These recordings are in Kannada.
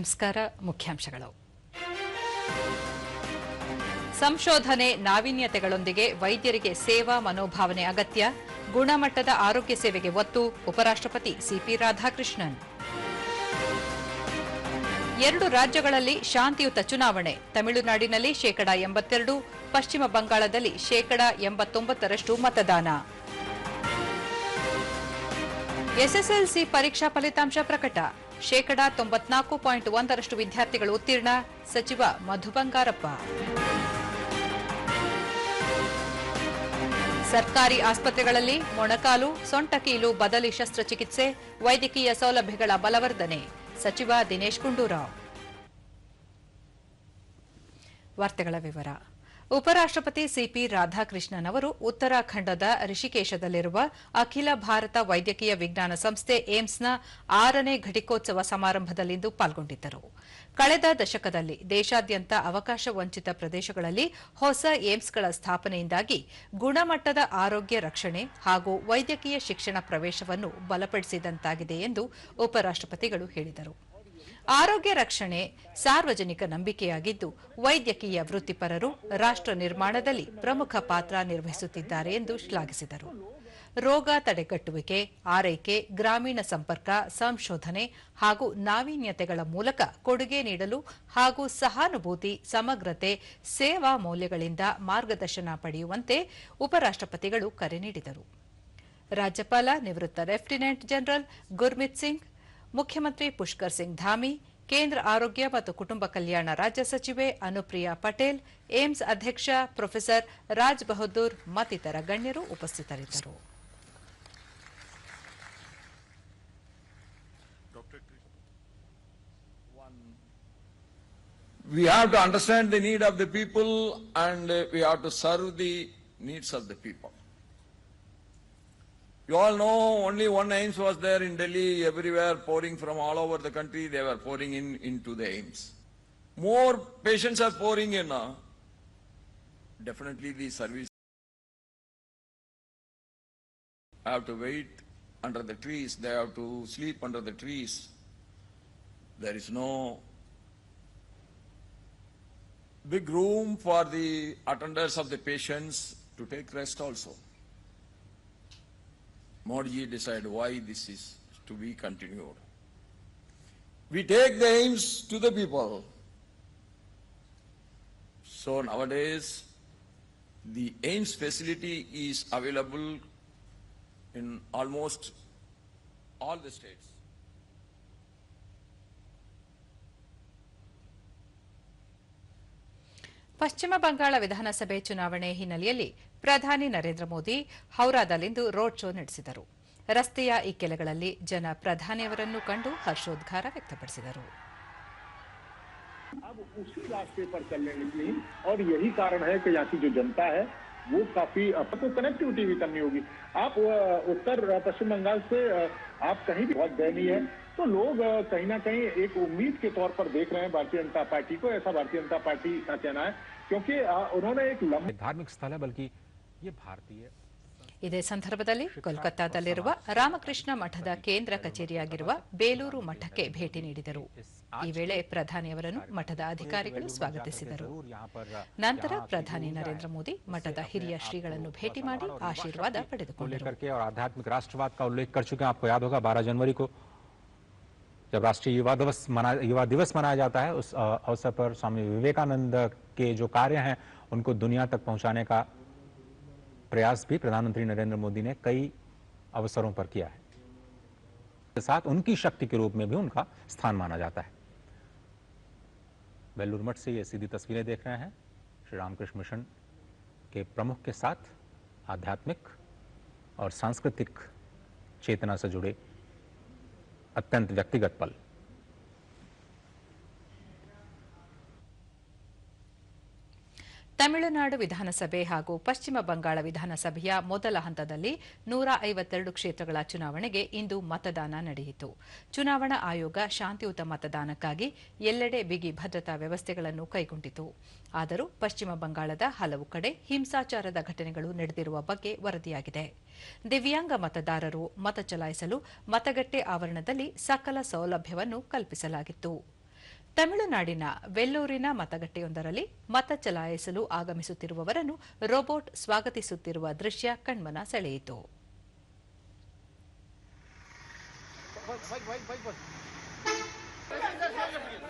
ನಮಸ್ಕಾರ. ಮುಖ್ಯಾಂಶಗಳು. ಸಂಶೋಧನೆ ನಾವೀನ್ಯತೆಗಳೊಂದಿಗೆ ವೈದ್ಯರಿಗೆ ಸೇವಾ ಮನೋಭಾವನೆ ಅಗತ್ಯ. ಗುಣಮಟ್ಟದ ಆರೋಗ್ಯ ಸೇವೆಗೆ ಒತ್ತು. ಉಪರಾಷ್ಟ್ರಪತಿ ಸಿಪಿ ರಾಧಾಕೃಷ್ಣನ್. 2 ರಾಜ್ಯಗಳಲ್ಲಿ ಶಾಂತಿಯುತ ಚುನಾವಣೆ. ತಮಿಳುನಾಡಿನಲ್ಲಿ 82%, ಪಶ್ಚಿಮ ಬಂಗಾಳದಲ್ಲಿ 89% ಮತದಾನ. ಎಸ್ಎಸ್ಎಲ್ಸಿ ಪರೀಕ್ಷಾ ಫಲಿತಾಂಶ ಪ್ರಕಟ. 94.1% ವಿದ್ಯಾರ್ಥಿಗಳು ಉತ್ತೀರ್ಣ. ಸಚಿವ ಮಧು ಬಂಗಾರಪ್ಪ. ಸರ್ಕಾರಿ ಆಸ್ಪತ್ರೆಗಳಲ್ಲಿ ಮೊಣಕಾಲು, ಸೊಂಟಕೀಲು ಬದಲಿ ಶಸ್ತ್ರಚಿಕಿತ್ಸೆ, ವೈದ್ಯಕೀಯ ಸೌಲಭ್ಯಗಳ ಬಲವರ್ಧನೆ. ಸಚಿವ ದಿನೇಶ್ ಗುಂಡೂರಾವ್. ವಾರ್ತೆಗಳ ವಿವರ. ಉಪರಾಷ್ಟ್ರಪತಿ ಸಿಪಿ ರಾಧಾಕೃಷ್ಣನ್ ಅವರು ಉತ್ತರಾಖಂಡದ ರಿಷಿಕೇಶದಲ್ಲಿರುವ ಅಖಿಲ ಭಾರತ ವೈದ್ಯಕೀಯ ವಿಜ್ಞಾನ ಸಂಸ್ಥೆ ಏಮ್ಸ್ನ 6ನೇ ಘಟಿಕೋತ್ಸವ ಸಮಾರಂಭದಲ್ಲಿಂದು ಪಾಲ್ಗೊಂಡಿದ್ದರು. ಕಳೆದ ದಶಕದಲ್ಲಿ ದೇಶಾದ್ಯಂತ ಅವಕಾಶ ವಂಚಿತ ಪ್ರದೇಶಗಳಲ್ಲಿ ಹೊಸ ಏಮ್ಸ್ಗಳ ಸ್ಥಾಪನೆಯಿಂದಾಗಿ ಗುಣಮಟ್ಟದ ಆರೋಗ್ಯ ರಕ್ಷಣೆ ಹಾಗೂ ವೈದ್ಯಕೀಯ ಶಿಕ್ಷಣ ಪ್ರವೇಶವನ್ನು ಬಲಪಡಿಸಿದಂತಾಗಿದೆ ಎಂದು ಉಪರಾಷ್ಟ್ರಪತಿಗಳು ಹೇಳಿದರು. ಆರೋಗ್ಯ ರಕ್ಷಣೆ ಸಾರ್ವಜನಿಕ ನಂಬಿಕೆಯಾಗಿದ್ದು, ವೈದ್ಯಕೀಯ ವೃತ್ತಿಪರರು ರಾಷ್ಟ್ರ ನಿರ್ಮಾಣದಲ್ಲಿ ಪ್ರಮುಖ ಪಾತ್ರ ನಿರ್ವಹಿಸುತ್ತಿದ್ದಾರೆ ಎಂದು ಶ್ಲಾಘಿಸಿದರು. ರೋಗ ತಡೆಗಟ್ಟುವಿಕೆ, ಆರೈಕೆ, ಗ್ರಾಮೀಣ ಸಂಪರ್ಕ, ಸಂಶೋಧನೆ ಹಾಗೂ ನಾವೀನ್ಯತೆಗಳ ಮೂಲಕ ಕೊಡುಗೆ ನೀಡಲು ಹಾಗೂ ಸಹಾನುಭೂತಿ, ಸಮಗ್ರತೆ, ಸೇವಾ ಮೌಲ್ಯಗಳಿಂದ ಮಾರ್ಗದರ್ಶನ ಪಡೆಯುವಂತೆ ಉಪರಾಷ್ಟ್ರಪತಿಗಳು ಕರೆ ನೀಡಿದರು. ರಾಜ್ಯಪಾಲ ನಿವೃತ್ತ ಲೆಫ್ಟಿನೆಂಟ್ ಜನರಲ್ ಗುರ್ಮಿತ್ ಸಿಂಗ್, ಮುಖ್ಯಮಂತ್ರಿ ಪುಷ್ಕರ್ ಸಿಂಗ್ ಧಾಮಿ, ಕೇಂದ್ರ ಆರೋಗ್ಯ ಮತ್ತು ಕುಟುಂಬ ಕಲ್ಯಾಣ ರಾಜ್ಯ ಸಚಿವೆ ಅನುಪ್ರಿಯಾ ಪಟೇಲ್, ಏಮ್ಸ್ ಅಧ್ಯಕ್ಷ ಪ್ರೊಫೆಸರ್ ರಾಜ್ ಬಹದ್ದೂರ್ ಮತ್ತಿತರ ಗಣ್ಯರು ಉಪಸ್ಥಿತರಿದ್ದರು. We have to understand the need of the people and we have to serve the needs of the people. You all know only one AIIMS was there in Delhi, everywhere pouring from all over the country, they were pouring into the AIIMS. More patients are pouring in now. Definitely the service have to wait under the trees, they have to sleep under the trees. There is no big room for the attenders of the patients to take rest also. Modi decided why this is to be continued. We take the AIIMS to the people. So nowadays, the AIIMS facility is available in almost all the states. ಪಶ್ಚಿಮ ಬಂಗಾಳ ವಿಧಾನಸಭೆ ಚುನಾವಣೆ ಹಿನ್ನೆಲೆಯಲ್ಲಿ ಪ್ರಧಾನಿ ನರೇಂದ್ರ ಮೋದಿ ಹೌರಾದಲ್ಲಿಂದು ರೋಡ್ ಶೋ ನಡೆಸಿದರು. ರಸ್ತೆಯ ಇಕ್ಕೆಲೆಗಳಲ್ಲಿ ಜನ ಪ್ರಧಾನಿಯವರನ್ನು ಕಂಡು ಹರ್ಷೋದ್ಗಾರ ವ್ಯಕ್ತಪಡಿಸಿದರು. अब उसी रास्ते पर चलने निकली और यही कारण है कि यहाँ की जो जनता है वो काफी आपको कनेक्टिविटी भी करनी होगी. आप उत्तर पश्चिम बंगाल से आप कहीं भी बहुत दयनीय है तो लोग कहीं ना कहीं एक उम्मीद के तौर पर देख रहे हैं भारतीय जनता पार्टी को. ऐसा भारतीय जनता पार्टी का कहना है क्योंकि उन्होंने एक लंबे धार्मिक स्थल है बल्कि ये भारतीय. ಇದೇ ಸಂದರ್ಭದಲ್ಲಿ ಕೋಲ್ಕತ್ತಾದಲ್ಲಿರುವ ರಾಮಕೃಷ್ಣ ಮಠದ ಕೇಂದ್ರ ಕಚೇರಿಯಾಗಿರುವ ಬೇಲೂರು ಮಠಕ್ಕೆ ಭೇಟಿ ನೀಡಿದರು. ಈ ವೇಳೆ ಪ್ರಧಾನಿಯವರನ್ನು ಮಠದ ಅಧಿಕಾರಿಗಳು ಸ್ವಾಗತಿಸಿದರು. ನಂತರ ಪ್ರಧಾನಿ ನರೇಂದ್ರ ಮೋದಿ ಮಠದ ಹಿರಿಯ ಶ್ರೀಗಳನ್ನು ಭೇಟಿ ಮಾಡಿ ಆಶೀರ್ವಾದ ಪಡೆದುಕೊಂಡರು. आध्यात्मिक राष्ट्रवाद का उल्लेख कर चुके हैं. आपको याद होगा 12 जनवरी को जब राष्ट्रीय युवा दिवस मनाया जाता है, उस अवसर पर स्वामी विवेकानंद के जो कार्य हैं उनको दुनिया तक पहुंचाने का प्रयास भी प्रधानमंत्री नरेंद्र मोदी ने कई अवसरों पर किया है. के साथ उनकी शक्ति के रूप में भी उनका स्थान माना जाता है. बेलूर मठ से ये सीधी तस्वीरें देख रहे हैं. श्री रामकृष्ण मिशन के प्रमुख के साथ आध्यात्मिक और सांस्कृतिक चेतना से जुड़े अत्यंत व्यक्तिगत पल. ತಮಿಳುನಾಡು ವಿಧಾನಸಭೆ ಹಾಗೂ ಪಶ್ಚಿಮ ಬಂಗಾಳ ವಿಧಾನಸಭೆಯ ಮೊದಲ ಹಂತದಲ್ಲಿ 152 ಕ್ಷೇತ್ರಗಳ ಚುನಾವಣೆಗೆ ಇಂದು ಮತದಾನ ನಡೆಯಿತು. ಚುನಾವಣಾ ಆಯೋಗ ಶಾಂತಿಯುತ ಮತದಾನಕ್ಕಾಗಿ ಎಲ್ಲೆಡೆ ಬಿಗಿ ಭದ್ರತಾ ವ್ಯವಸ್ಥೆಗಳನ್ನು ಕೈಗೊಂಡಿತು. ಆದರೂ ಪಶ್ಚಿಮ ಬಂಗಾಳದ ಹಲವು ಕಡೆ ಹಿಂಸಾಚಾರದ ಘಟನೆಗಳು ನಡೆದಿರುವ ಬಗ್ಗೆ ವರದಿಯಾಗಿದೆ. ದಿವ್ಯಾಂಗ ಮತದಾರರು ಮತ ಚಲಾಯಿಸಲು ಮತಗಟ್ಟೆ ಆವರಣದಲ್ಲಿ ಸಕಲ ಸೌಲಭ್ಯವನ್ನು ಕಲ್ಪಿಸಲಾಗಿತ್ತು. ತಮಿಳುನಾಡಿನ ವೆಲ್ಲೂರಿನ ಮತಗಟ್ಟೆಯೊಂದರಲ್ಲಿ ಮತ ಚಲಾಯಿಸಲು ಆಗಮಿಸುತ್ತಿರುವವರನ್ನು ರೋಬೋಟ್ ಸ್ವಾಗತಿಸುತ್ತಿರುವ ದೃಶ್ಯ ಕಣ್ಮನ ಸೆಳೆಯಿತು.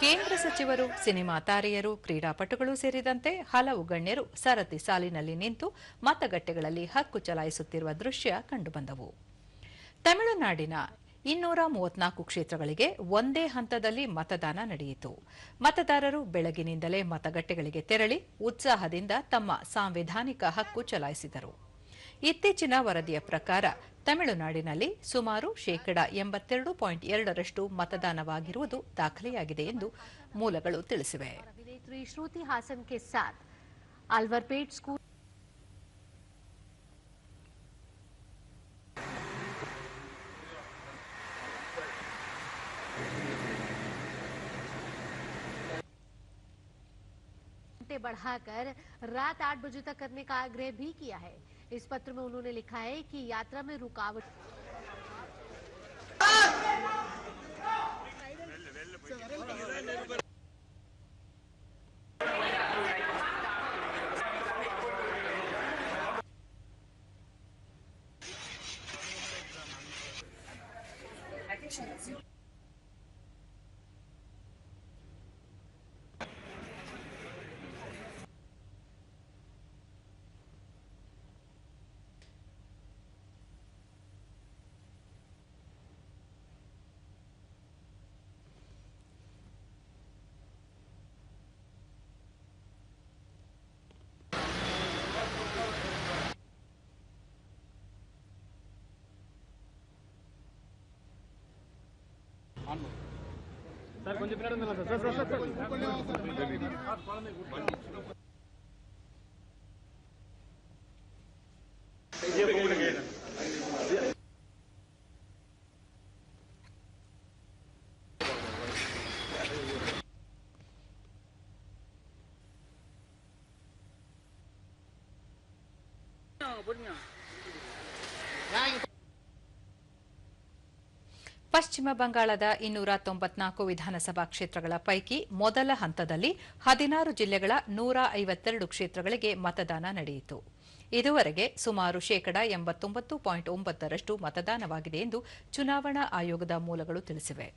ಕೇಂದ್ರ ಸಚಿವರು, ಸಿನಿಮಾ ತಾರೆಯರು, ಕ್ರೀಡಾಪಟುಗಳು ಸೇರಿದಂತೆ ಹಲವು ಗಣ್ಯರು ಸರತಿ ಸಾಲಿನಲ್ಲಿ ನಿಂತು ಮತಗಟ್ಟೆಗಳಲ್ಲಿ ಹಕ್ಕು ಚಲಾಯಿಸುತ್ತಿರುವ ದೃಶ್ಯ ಕಂಡುಬಂದವು. ತಮಿಳುನಾಡಿನ 234 ಕ್ಷೇತ್ರಗಳಿಗೆ ಒಂದೇ ಹಂತದಲ್ಲಿ ಮತದಾನ ನಡೆಯಿತು. ಮತದಾರರು ಬೆಳಗಿನಿಂದಲೇ ಮತಗಟ್ಟೆಗಳಿಗೆ ತೆರಳಿ ಉತ್ಸಾಹದಿಂದ ತಮ್ಮ ಸಾಂವಿಧಾನಿಕ ಹಕ್ಕು ಚಲಾಯಿಸಿದರು. ಇತ್ತೀಚಿನ ವರದಿಯ ಪ್ರಕಾರ ತಮಿಳುನಾಡಿನಲ್ಲಿ ಸುಮಾರು 82.2% ಮತದಾನವಾಗಿರುವುದು ದಾಖಲೆಯಾಗಿದೆ ಎಂದು ಮೂಲಗಳು ತಿಳಿಸಿವೆ. अभिनेत्री श्रुति हासन के साथ अल्वरपेट स्कूल बढ़ाकर रात 8 बजे तक करने का आग्रह भी किया है. इस पत्र में उन्होंने लिखा है कि यात्रा में रुकावट ಪಶ್ಚಿಮ ಬಂಗಾಳದ 294 ವಿಧಾನಸಭಾ ಕ್ಷೇತ್ರಗಳ ಪೈಕಿ ಮೊದಲ ಹಂತದಲ್ಲಿ 16 ಜಿಲ್ಲೆಗಳ 152 ಕ್ಷೇತ್ರಗಳಿಗೆ ಮತದಾನ ನಡೆಯಿತು. ಇದುವರೆಗೆ ಸುಮಾರು 89.9% ಮತದಾನವಾಗಿದೆ ಎಂದು ಚುನಾವಣಾ ಆಯೋಗದ ಮೂಲಗಳು ತಿಳಿಸಿವೆ.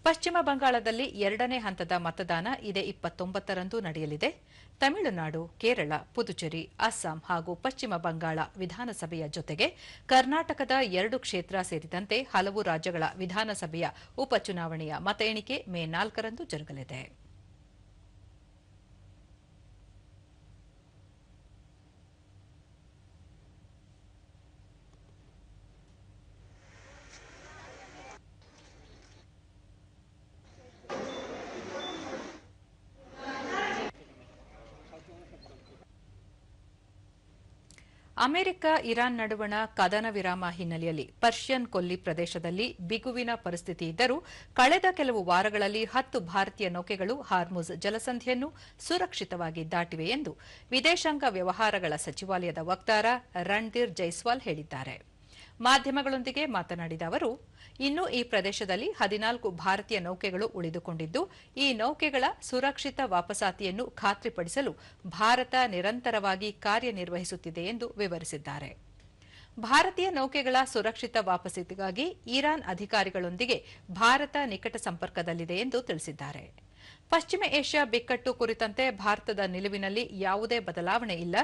ಪಶ್ಚಿಮ ಬಂಗಾಳದಲ್ಲಿ ಎರಡನೇ ಹಂತದ ಮತದಾನ ಇದೇ 29ರಂದು ನಡೆಯಲಿದೆ. ತಮಿಳುನಾಡು, ಕೇರಳ, ಪುದುಚೇರಿ, ಅಸ್ಸಾಂ ಹಾಗೂ ಪಶ್ಚಿಮ ಬಂಗಾಳ ವಿಧಾನಸಭೆಯ ಜೊತೆಗೆ ಕರ್ನಾಟಕದ 2 ಕ್ಷೇತ್ರ ಸೇರಿದಂತೆ ಹಲವು ರಾಜ್ಯಗಳ ವಿಧಾನಸಭೆಯ ಉಪಚುನಾವಣೆಯ ಮತ ಎಣಿಕೆ ಮೇ 4ರಂದು ಜರುಗಲಿದೆ. ಅಮೆರಿಕ ಇರಾನ್ ನಡುವಣ ಕದನ ವಿರಾಮ ಹಿನ್ನೆಲೆಯಲ್ಲಿ ಪರ್ಷಿಯನ್ ಕೊಲ್ಲಿ ಪ್ರದೇಶದಲ್ಲಿ ಬಿಗುವಿನ ಪರಿಸ್ಥಿತಿ ಇದ್ದರೂ ಕಳೆದ ಕೆಲವು ವಾರಗಳಲ್ಲಿ 10 ಭಾರತೀಯ ನೌಕೆಗಳು ಹಾರ್ಮುಜ್ ಜಲಸಂಧಿಯನ್ನು ಸುರಕ್ಷಿತವಾಗಿ ದಾಟಿವೆ ಎಂದು ವಿದೇಶಾಂಗ ವ್ಯವಹಾರಗಳ ಸಚಿವಾಲಯದ ವಕ್ತಾರ ರಣಧೀರ್ ಜೈಸ್ವಾಲ್ ಹೇಳಿದ್ದಾರೆ. ಮಾಧ್ಯಮಗಳೊಂದಿಗೆ ಮಾತನಾಡಿದ ಅವರು, ಇನ್ನು ಈ ಪ್ರದೇಶದಲ್ಲಿ 14 ಭಾರತೀಯ ನೌಕೆಗಳು ಉಳಿದುಕೊಂಡಿದ್ದು, ಈ ನೌಕೆಗಳ ಸುರಕ್ಷಿತ ವಾಪಸಾತಿಯನ್ನು ಖಾತ್ರಿಪಡಿಸಲು ಭಾರತ ನಿರಂತರವಾಗಿ ಕಾರ್ಯನಿರ್ವಹಿಸುತ್ತಿದೆ ಎಂದು ವಿವರಿಸಿದ್ದಾರೆ. ಭಾರತೀಯ ನೌಕೆಗಳ ಸುರಕ್ಷಿತ ವಾಪಸಾತಿಗಾಗಿ ಇರಾನ್ ಅಧಿಕಾರಿಗಳೊಂದಿಗೆ ಭಾರತ ನಿಕಟ ಸಂಪರ್ಕದಲ್ಲಿದೆ ಎಂದು ತಿಳಿಸಿದ್ದಾರೆ. ಪಶ್ಚಿಮ ಏಷ್ಯಾ ಬಿಕ್ಕಟ್ಟು ಕುರಿತಂತೆ ಭಾರತದ ನಿಲುವಿನಲ್ಲಿ ಯಾವುದೇ ಬದಲಾವಣೆ ಇಲ್ಲ.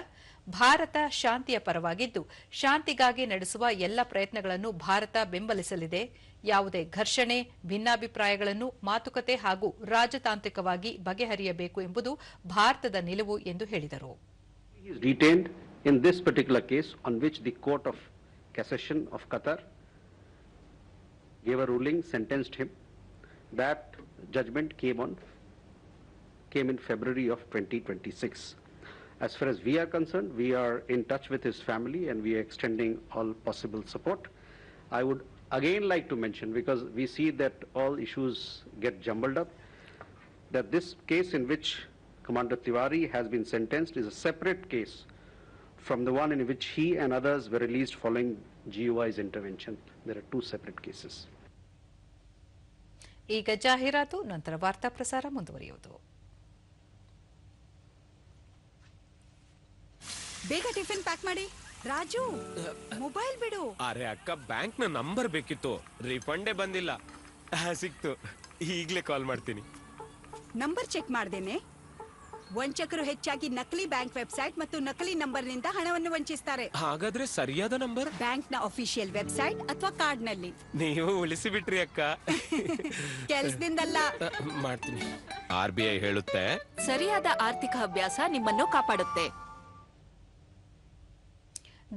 ಭಾರತ ಶಾಂತಿಯ ಪರವಾಗಿದ್ದು, ಶಾಂತಿಗಾಗಿ ನಡೆಸುವ ಎಲ್ಲ ಪ್ರಯತ್ನಗಳನ್ನು ಭಾರತ ಬೆಂಬಲಿಸಲಿದೆ. ಯಾವುದೇ ಘರ್ಷಣೆ, ಭಿನ್ನಾಭಿಪ್ರಾಯಗಳನ್ನು ಮಾತುಕತೆ ಹಾಗೂ ರಾಜತಾಂತ್ರಿಕವಾಗಿ ಬಗೆಹರಿಯಬೇಕು ಎಂಬುದು ಭಾರತದ ನಿಲುವು ಎಂದು ಹೇಳಿದರು. Detained in this particular case on which the Court of Cassation of Qatar gave a ruling, sentenced him. That judgment came in February of 2026. As far as we are concerned, we are in touch with his family and we are extending all possible support. I would again like to mention, because we see that all issues get jumbled up, that this case in which Commander Tiwari has been sentenced is a separate case from the one in which he and others were released following GUI's intervention. There are two separate cases. ಈಗ ಜಾಹೀರಾತು, ನಂತರ ವಾರ್ತಾ ಪ್ರಸಾರ ಮುಂದುವರಿಯುವುದು. ಬೇಗ ಟಿಫಿನ್ ಪ್ಯಾಕ್ ಮಾಡಿ. ರಾಜು, ಮೊಬೈಲ್ ಬಿಡು. ಅರೆ ಅಕ್ಕ, ಬ್ಯಾಂಕ್ ನ ನಂಬರ್ ಬೇಕಿತ್ತು, ರಿಫಂಡೇ ಬಂದಿಲ್ಲ. ಸಿಕ್ತು, ಈಗ್ಲೇ ಕಾಲ್ ಮಾಡ್ತೀನಿ. ನಂಬರ್ ಚೆಕ್ ಮಾಡ್ದೇನೆ. ವಂಚಕರು ಹೆಚ್ಚಾಗಿ ನಕಲಿ ಬ್ಯಾಂಕ್ ವೆಬ್ಸೈಟ್ ಮತ್ತು ನಕಲಿ ನಂಬರ್ ನಿಂದ ಹಣವನ್ನು ವಂಚಿಸ್ತಾರೆ. ಹಾಗಾದ್ರೆ ಸರಿಯಾದ ನಂಬರ್ ಬ್ಯಾಂಕ್ ನ ಅಫಿಷಿಯಲ್ ವೆಬ್ಸೈಟ್ ಅಥವಾ ಕಾರ್ಡ್ ನಲ್ಲಿ. ನೀವು ಉಳಿಸಿ ಬಿಟ್ರಿ ಅಕ್ಕ. ಕೆಲ್ಸದಿಂದಲ್ಲ. ಮಾಡ್ತೀನಿ. RBI ಹೇಳುತ್ತೆ, ಸರಿಯಾದ ಆರ್ಥಿಕ ಅಭ್ಯಾಸ ನಿಮ್ಮನ್ನು ಕಾಪಾಡುತ್ತೆ.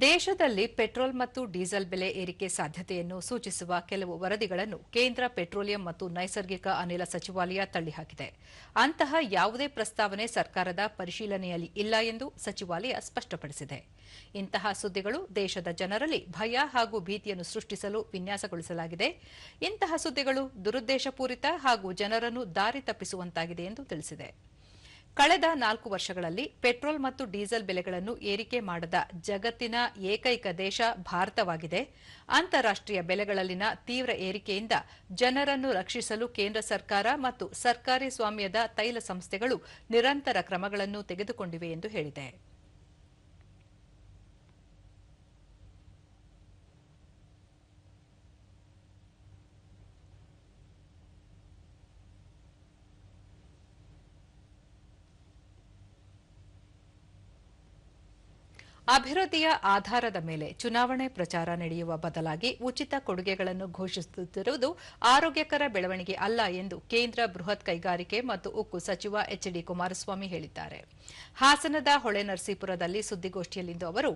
ದೇಶದಲ್ಲಿ ಪೆಟ್ರೋಲ್ ಮತ್ತು ಡೀಸೆಲ್ ಬೆಲೆ ಏರಿಕೆ ಸಾಧ್ಯತೆಯನ್ನು ಸೂಚಿಸುವ ಕೆಲವು ವರದಿಗಳನ್ನು ಕೇಂದ್ರ ಪೆಟ್ರೋಲಿಯಂ ಮತ್ತು ನೈಸರ್ಗಿಕ ಅನಿಲ ಸಚಿವಾಲಯ ತಳ್ಳಿಹಾಕಿದೆ. ಅಂತಹ ಯಾವುದೇ ಪ್ರಸ್ತಾವನೆ ಸರ್ಕಾರದ ಪರಿಶೀಲನೆಯಲ್ಲಿ ಇಲ್ಲ ಎಂದು ಸಚಿವಾಲಯ ಸ್ಪಷ್ಟಪಡಿಸಿದೆ. ಇಂತಹ ಸುದ್ದಿಗಳು ದೇಶದ ಜನರಲ್ಲಿ ಭಯ ಹಾಗೂ ಭೀತಿಯನ್ನು ಸೃಷ್ಟಿಸಲು ವಿನ್ಯಾಸಗೊಳಿಸಲಾಗಿದೆ. ಇಂತಹ ಸುದ್ದಿಗಳು ದುರುದ್ದೇಶಪೂರಿತ ಹಾಗೂ ಜನರನ್ನು ದಾರಿ ತಪ್ಪಿಸುವಂತಾಗಿದೆ ಎಂದು ತಿಳಿಸಿದೆ. ಕಳೆದ 4 ವರ್ಷಗಳಲ್ಲಿ ಪೆಟ್ರೋಲ್ ಮತ್ತು ಡೀಸೆಲ್ ಬೆಲೆಗಳನ್ನು ಏರಿಕೆ ಮಾಡದ ಜಗತ್ತಿನ ಏಕೈಕ ದೇಶ ಭಾರತವಾಗಿದೆ. ಅಂತಾರಾಷ್ಟೀಯ ಬೆಲೆಗಳಲ್ಲಿನ ತೀವ್ರ ಏರಿಕೆಯಿಂದ ಜನರನ್ನು ರಕ್ಷಿಸಲು ಕೇಂದ್ರ ಸರ್ಕಾರ ಮತ್ತು ಸರ್ಕಾರಿ ಸ್ವಾಮ್ಯದ ತೈಲ ಸಂಸ್ಥೆಗಳು ನಿರಂತರ ಕ್ರಮಗಳನ್ನು ತೆಗೆದುಕೊಂಡಿವೆ ಎಂದು ಹೇಳಿದೆ. ಅಭಿವೃದ್ಧಿಯ ಆಧಾರದ ಮೇಲೆ ಚುನಾವಣೆ ಪ್ರಚಾರ ನಡೆಯುವ ಬದಲಾಗಿ ಉಚಿತ ಕೊಡುಗೆಗಳನ್ನು ಘೋಷಿಸುತ್ತಿರುವುದು ಆರೋಗ್ಯಕರ ಬೆಳವಣಿಗೆ ಅಲ್ಲ ಎಂದು ಕೇಂದ್ರ ಬೃಹತ್ ಕೈಗಾರಿಕೆ ಮತ್ತು ಉಕ್ಕು ಸಚಿವ ಎಚ್.ಡಿ. ಕುಮಾರಸ್ವಾಮಿ ಹೇಳಿದ್ದಾರೆ. ಹಾಸನದ ಹೊಳೆನರಸೀಪುರದಲ್ಲಿ ಸುದ್ದಿಗೋಷ್ಠಿಯಲ್ಲಿಂದು ಅವರು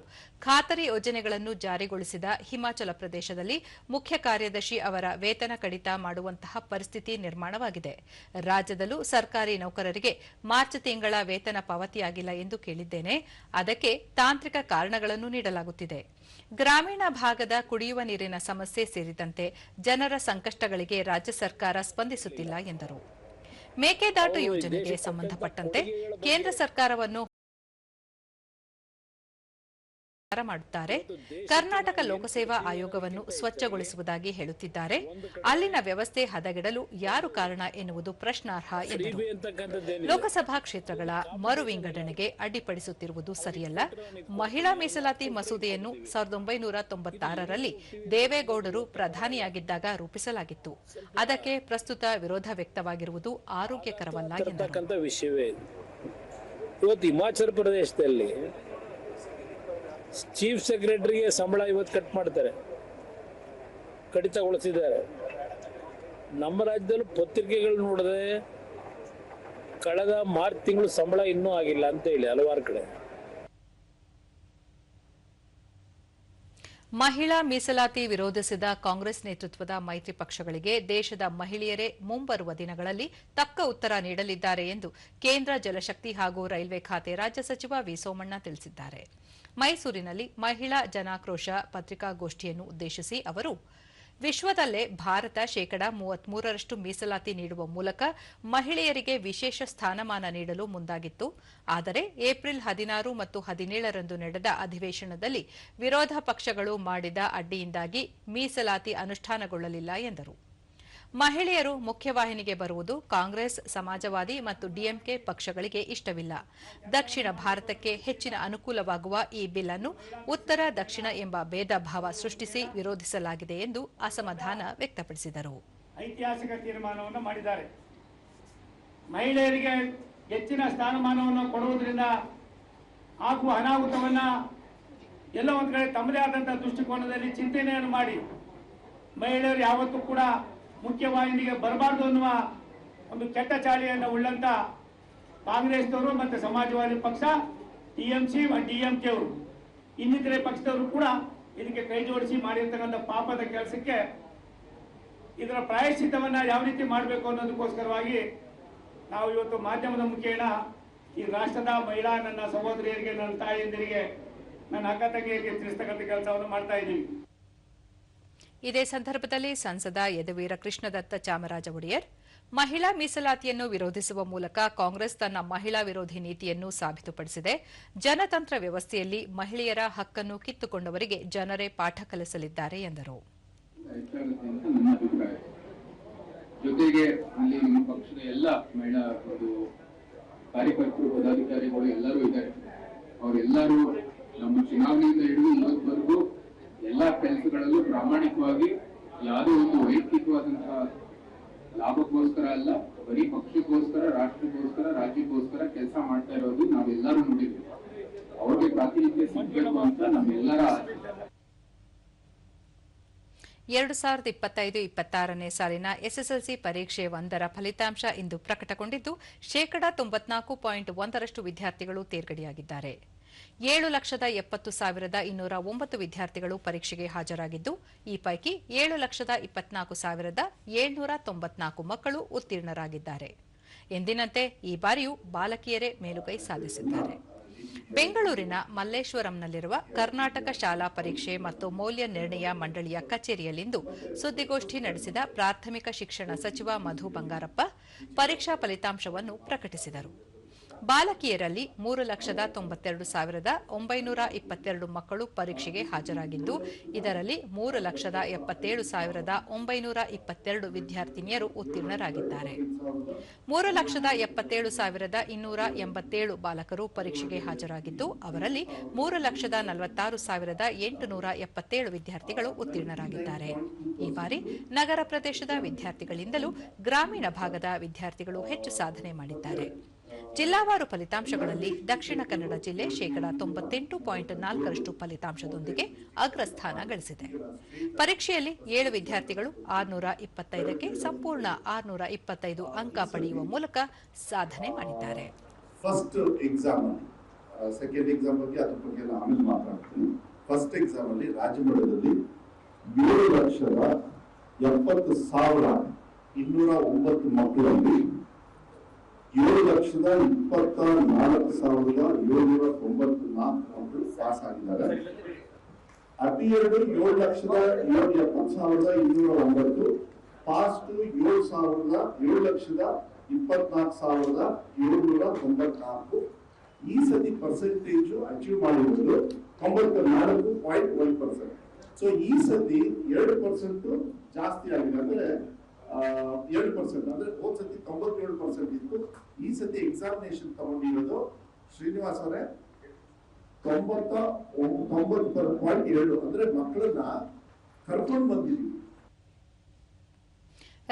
ಖಾತರಿ ಯೋಜನೆಗಳನ್ನು ಜಾರಿಗೊಳಿಸಿದ ಹಿಮಾಚಲ ಪ್ರದೇಶದಲ್ಲಿ ಮುಖ್ಯ ಕಾರ್ಯದರ್ಶಿ ಅವರ ವೇತನ ಕಡಿತ ಮಾಡುವಂತಹ ಪರಿಸ್ಥಿತಿ ನಿರ್ಮಾಣವಾಗಿದೆ. ರಾಜ್ಯದಲ್ಲೂ ಸರ್ಕಾರಿ ನೌಕರರಿಗೆ ಮಾರ್ಚ್ ತಿಂಗಳ ವೇತನ ಪಾವತಿಯಾಗಿಲ್ಲ ಎಂದು ಕೇಳಿದ್ದೇನೆ. ಅದಕ್ಕೆ ತಾಂತ್ರಿಕ ಕಾರಣಗಳನ್ನು ನೀಡಲಾಗುತ್ತಿದೆ. ಗ್ರಾಮೀಣ ಭಾಗದ ಕುಡಿಯುವ ನೀರಿನ ಸಮಸ್ಯೆ ಸೇರಿದಂತೆ ಜನರ ಸಂಕಷ್ಟಗಳಿಗೆ ರಾಜ್ಯ ಸರ್ಕಾರ ಸ್ಪಂದಿಸುತ್ತಿಲ್ಲ ಎಂದರು. ಮೇಕೆದಾಟು ಯೋಜನೆಗೆ ಸಂಬಂಧಪಟ್ಟಂತೆ ಕೇಂದ್ರ ಸರ್ಕಾರವನ್ನು ಮಾಡುತ್ತಾರೆ. ಕರ್ನಾಟಕ ಲೋಕಸೇವಾ ಆಯೋಗವನ್ನು ಸ್ವಚ್ಛಗೊಳಿಸುವುದಾಗಿ ಹೇಳುತ್ತಿದ್ದಾರೆ. ಅಲ್ಲಿನ ವ್ಯವಸ್ಥೆ ಹದಗೆಡಲು ಯಾರು ಕಾರಣ ಎನ್ನುವುದು ಪ್ರಶ್ನಾರ್ಹ ಎಂದರು. ಲೋಕಸಭಾ ಕ್ಷೇತ್ರಗಳ ಮರು ವಿಂಗಡಣೆಗೆ ಅಡ್ಡಿಪಡಿಸುತ್ತಿರುವುದು ಸರಿಯಲ್ಲ. ಮಹಿಳಾ ಮೀಸಲಾತಿ ಮಸೂದೆಯನ್ನು 1996ರಲ್ಲಿ ದೇವೇಗೌಡರು ಪ್ರಧಾನಿಯಾಗಿದ್ದಾಗ ರೂಪಿಸಲಾಗಿತ್ತು. ಅದಕ್ಕೆ ಪ್ರಸ್ತುತ ವಿರೋಧ ವ್ಯಕ್ತವಾಗಿರುವುದು ಆರೋಗ್ಯಕರವಲ್ಲ ಎಂದರು. ಇವತ್ತು ಹಿಮಾಚಲ ಪ್ರದೇಶದಲ್ಲಿ ಚೀಫ್ ಸೆಕ್ರೆಟರಿಗೆ ಸಂಬಳ ಇವತ್ತು ಕಟ್ ಮಾಡ್ತಾರೆ, ಕಡಿತಗೊಳಿಸಿದ್ದಾರೆ. ನಮ್ಮ ರಾಜ್ಯದಲ್ಲಿ ಪತ್ರಿಕೆಗಳು ನೋಡಿದ್ರೆ ಕಳೆದ ಮಾರ್ಚ್ ತಿಂಗಳು ಸಂಬಳ ಇನ್ನೂ ಆಗಿಲ್ಲ ಅಂತ ಹೇಳಿ ಹಲವಾರು ಕಡೆ. ಮಹಿಳಾ ಮೀಸಲಾತಿ ವಿರೋಧಿಸಿದ ಕಾಂಗ್ರೆಸ್ ನೇತೃತ್ವದ ಮೈತ್ರಿ ಪಕ್ಷಗಳಿಗೆ ದೇಶದ ಮಹಿಳೆಯರೇ ಮುಂಬರುವ ದಿನಗಳಲ್ಲಿ ತಕ್ಕ ಉತ್ತರ ನೀಡಲಿದ್ದಾರೆ ಎಂದು ಕೇಂದ್ರ ಜಲಶಕ್ತಿ ಹಾಗೂ ರೈಲ್ವೆ ಖಾತೆ ರಾಜ್ಯ ಸಚಿವ ವಿ ಸೋಮಣ್ಣ ತಿಳಿಸಿದ್ದಾರೆ. ಮೈಸೂರಿನಲ್ಲಿ ಮಹಿಳಾ ಜನಾಕ್ರೋಶ ಪತ್ರಿಕಾಗೋಷ್ಠಿಯನ್ನು ಉದ್ದೇಶಿಸಿ ಅವರು ವಿಶ್ವದಲ್ಲೇ ಭಾರತ 33% ಮೀಸಲಾತಿ ನೀಡುವ ಮೂಲಕ ಮಹಿಳೆಯರಿಗೆ ವಿಶೇಷ ಸ್ಥಾನಮಾನ ನೀಡಲು ಮುಂದಾಗಿತ್ತು. ಆದರೆ ಏಪ್ರಿಲ್ 16 ಮತ್ತು 17ರಂದು ನಡೆದ ಅಧಿವೇಶನದಲ್ಲಿ ವಿರೋಧ ಪಕ್ಷಗಳು ಮಾಡಿದ ಅಡ್ಡಿಯಿಂದಾಗಿ ಮೀಸಲಾತಿ ಅನುಷ್ಠಾನಗೊಳ್ಳಲಿಲ್ಲ ಎಂದರು. ಮಹಿಳೆಯರು ಮುಖ್ಯವಾಹಿನಿಗೆ ಬರುವುದು ಕಾಂಗ್ರೆಸ್, ಸಮಾಜವಾದಿ ಮತ್ತು ಡಿಎಂಕೆ ಪಕ್ಷಗಳಿಗೆ ಇಷ್ಟವಿಲ್ಲ. ದಕ್ಷಿಣ ಭಾರತಕ್ಕೆ ಹೆಚ್ಚಿನ ಅನುಕೂಲವಾಗುವ ಈ ಬಿಲ್ ಅನ್ನು ಉತ್ತರ ದಕ್ಷಿಣ ಎಂಬ ಭೇದ ಭಾವ ಸೃಷ್ಟಿಸಿ ವಿರೋಧಿಸಲಾಗಿದೆ ಎಂದು ಅಸಮಾಧಾನ ವ್ಯಕ್ತಪಡಿಸಿದರು. ಐತಿಹಾಸಿಕ ತೀರ್ಮಾನವನ್ನು ಮಾಡಿದ್ದಾರೆ. ಮಹಿಳೆಯರಿಗೆ ಹೆಚ್ಚಿನ ಸ್ಥಾನಮಾನವನ್ನು ಕೊಡುವುದರಿಂದ ಆಗುವ ಅನಾಹುತವನ್ನ ಎಲ್ಲ ಒಂದು ಕಡೆ ತಮ್ಮದೇ ಆದಂತಹ ದೃಷ್ಟಿಕೋನದಲ್ಲಿ ಚಿಂತನೆಯನ್ನು ಮಾಡಿ ಮಹಿಳೆಯರು ಯಾವತ್ತೂ ಕೂಡ ಮುಖ್ಯವಾಹಿನಿಗೆ ಬರಬಾರದು ಅನ್ನುವ ಒಂದು ಕೆಟ್ಟ ಚಾಳಿಯನ್ನು ಉಳ್ಳಂತ ಕಾಂಗ್ರೆಸ್ನವರು ಮತ್ತು ಸಮಾಜವಾದಿ ಪಕ್ಷ, ಟಿಎಂಸಿ, ಡಿಎಂಕೆ ಅವರು, ಇನ್ನಿತರೆ ಪಕ್ಷದವರು ಕೂಡ ಇದಕ್ಕೆ ಕೈ ಜೋಡಿಸಿ ಮಾಡಿರ್ತಕ್ಕಂಥ ಪಾಪದ ಕೆಲಸಕ್ಕೆ ಇದರ ಪ್ರಾಯಶ್ಚಿತ್ತವನ್ನ ಯಾವ ರೀತಿ ಮಾಡಬೇಕು ಅನ್ನೋದಕ್ಕೋಸ್ಕರವಾಗಿ ನಾವು ಇವತ್ತು ಮಾಧ್ಯಮದ ಮುಖೇನ ಈ ರಾಷ್ಟ್ರದ ಮಹಿಳಾ ನನ್ನ ಸಹೋದರಿಯರಿಗೆ, ನನ್ನ ತಾಯಿಯಂದಿರಿಗೆ, ನನ್ನ ಅಕ್ಕ ತಂಗಿಯರಿಗೆ ತಿಳಿಸ್ತಕ್ಕಂಥ ಕೆಲಸವನ್ನು ಮಾಡ್ತಾ ಇದ್ದೀವಿ. ಇದೇ ಸಂದರ್ಭದಲ್ಲಿ ಸಂಸದ ಯದುವೀರ ಕೃಷ್ಣದತ್ತ ಚಾಮರಾಜ ಒಡೆಯರ್ ಮಹಿಳಾ ಮೀಸಲಾತಿಯನ್ನು ವಿರೋಧಿಸುವ ಮೂಲಕ ಕಾಂಗ್ರೆಸ್ ತನ್ನ ಮಹಿಳಾ ವಿರೋಧಿ ನೀತಿಯನ್ನು ಸಾಬೀತುಪಡಿಸಿದೆ. ಜನತಂತ್ರ ವ್ಯವಸ್ಥೆಯಲ್ಲಿ ಮಹಿಳೆಯರ ಹಕ್ಕನ್ನು ಕಿತ್ತುಕೊಂಡವರಿಗೆ ಜನರೇ ಪಾಠ ಕಲಿಸಲಿದ್ದಾರೆ ಎಂದರು. ಜೊತೆಗೆ ಅಲ್ಲಿ ನಿಮ್ಮ ಪಕ್ಷದ ಎಲ್ಲ ಮಹಿಳಾ ಒಂದು ಕಾರ್ಯಕರ್ತರು ಪದಾಧಿಕಾರಿಗಳು ಎಲ್ಲರೂ ಇದ್ದಾರೆ. ಅವರೆಲ್ಲರೂ ನಮ್ಮ ಚುನಾವಣೆಯಿಂದ ಹಿಡಿದು ಇವತ್ತವರೆಗೂ ಎಲ್ಲಾ ಕೆಲಸಗಳಲ್ಲೂ ಪ್ರಾಮಾಣಿಕವಾಗಿ ಯಾವುದೇ ಒಂದು ವೈಯಕ್ತಿಕವಾದಂತಹ ಲಾಭಕ್ಕೋಸ್ಕರ ಅಲ್ಲ, ಬರೀ ಪಕ್ಷಕ್ಕೋಸ್ಕರ, ರಾಷ್ಟ್ರಕ್ಕೋಸ್ಕರ, ರಾಜ್ಯಕ್ಕೋಸ್ಕರ ಕೆಲಸ ಮಾಡ್ತಾ ಇರೋದು ನಾವೆಲ್ಲರೂ ನೋಡಿದ್ವಿ. ಅವ್ರಿಗೆ ಪ್ರಾತಿನಿಧ್ಯ ಸಿಗಬೇಕು ಅಂತ ನಮ್ಮೆಲ್ಲರ 2025-26ನೇ ಸಾಲಿನ ಎಸ್ಎಸ್ಎಲ್ಸಿ ಪರೀಕ್ಷೆ 1ರ ಫಲಿತಾಂಶ ಇಂದು ಪ್ರಕಟಗೊಂಡಿದ್ದು 94.1% ವಿದ್ಯಾರ್ಥಿಗಳು ತೇರ್ಗಡೆಯಾಗಿದ್ದಾರೆ. 7,70,209 ವಿದ್ಯಾರ್ಥಿಗಳು ಪರೀಕ್ಷೆಗೆ ಹಾಜರಾಗಿದ್ದು, ಈ ಪೈಕಿ 7,24,794 ಮಕ್ಕಳು ಉತ್ತೀರ್ಣರಾಗಿದ್ದಾರೆ. ಎಂದಿನಂತೆ ಈ ಬಾರಿಯೂ ಬಾಲಕಿಯರೇ ಮೇಲುಗೈ ಸಾಧಿಸಿದ್ದಾರೆ. ಬೆಂಗಳೂರಿನ ಮಲ್ಲೇಶ್ವರಂನಲ್ಲಿರುವ ಕರ್ನಾಟಕ ಶಾಲಾ ಪರೀಕ್ಷೆ ಮತ್ತು ಮೌಲ್ಯ ನಿರ್ಣಯ ಮಂಡಳಿಯ ಕಚೇರಿಯಲ್ಲಿಂದು ಸುದ್ದಿಗೋಷ್ಠಿ ನಡೆಸಿದ ಪ್ರಾಥಮಿಕ ಶಿಕ್ಷಣ ಸಚಿವ ಮಧು ಬಂಗಾರಪ್ಪ ಪರೀಕ್ಷಾ ಫಲಿತಾಂಶವನ್ನು ಪ್ರಕಟಿಸಿದರು. ಬಾಲಕಿಯರಲ್ಲಿ 3,92,922 ಮಕ್ಕಳು ಪರೀಕ್ಷೆಗೆ ಹಾಜರಾಗಿದ್ದು, ಇದರಲ್ಲಿ 3,77,922 ವಿದ್ಯಾರ್ಥಿನಿಯರು ಉತ್ತೀರ್ಣರಾಗಿದ್ದಾರೆ. 3,77,287 ಬಾಲಕರು ಪರೀಕ್ಷೆಗೆ ಹಾಜರಾಗಿದ್ದು, ಅವರಲ್ಲಿ 3,46,877 ವಿದ್ಯಾರ್ಥಿಗಳು ಉತ್ತೀರ್ಣರಾಗಿದ್ದಾರೆ. ಈ ಬಾರಿ ನಗರ ಪ್ರದೇಶದ ವಿದ್ಯಾರ್ಥಿಗಳಿಂದಲೂ ಗ್ರಾಮೀಣ ಭಾಗದ ವಿದ್ಯಾರ್ಥಿಗಳು ಹೆಚ್ಚು ಸಾಧನೆ ಮಾಡಿದ್ದಾರೆ. ಜಿಲ್ಲಾವಾರು ಫಲಿತಾಂಶಗಳಲ್ಲಿ ದಕ್ಷಿಣ ಕನ್ನಡ ಜಿಲ್ಲೆ 98.4% ಫಲಿತಾಂಶದೊಂದಿಗೆ ಅಗ್ರಸ್ಥಾನ ಗಳಿಸಿದೆ. ಪರೀಕ್ಷೆಯಲ್ಲಿ 7 ವಿದ್ಯಾರ್ಥಿಗಳು 625ಕ್ಕೆ ಸಂಪೂರ್ಣ 625 ಅಂಕ ಪಡೆಯುವ ಮೂಲಕ ಸಾಧನೆ ಮಾಡಿದ್ದಾರೆ. ಫಸ್ಟ್ ಎಕ್ಸಾಮ್ ಸೆಕೆಂಡ್ ಎಕ್ಸಾಮ್ ಬಗ್ಗೆ ಅದ್ರ ಬಗ್ಗೆ ಆಮೇಲೆ ಮಾತಾಡ್ತೀನಿ. ಫಸ್ಟ್ ಎಕ್ಸಾಮ್ ಅಲ್ಲಿ ರಾಜ್ಯಮಟ್ಟದಲ್ಲಿ 7,70,209 ಮಕ್ಕಳಲ್ಲಿ 7,24,794 ಮಕ್ಕಳು ಪಾಸ್ ಆಗಿದ್ದಾರೆ. ಅತಿ ಎರಡು 7,70,209 ಪಾಸ್ ಟು 7,24,794 ಈ ಸತಿ ಪರ್ಸೆಂಟೇಜ್ ಅಚೀವ್ ಮಾಡಿರೋದು 94.1%. ಸೊ ಈ ಸತಿ 2% ಜಾಸ್ತಿ ಆಗಿದೆ. ಅಂದ್ರೆ 2% ಅಂದ್ರೆ ಹೋದ ಸತಿ 97% ಇತ್ತು. ಈ ಸತಿ ಎಕ್ಸಾಮಿನೇಷನ್ ತಗೊಂಡಿರೋದು ಶ್ರೀನಿವಾಸ್ ಅವರೇ 90.2 ಅಂದ್ರೆ ಮಕ್ಕಳನ್ನ ಕರ್ಕೊಂಡು ಬಂದಿದ್ದೀವಿ.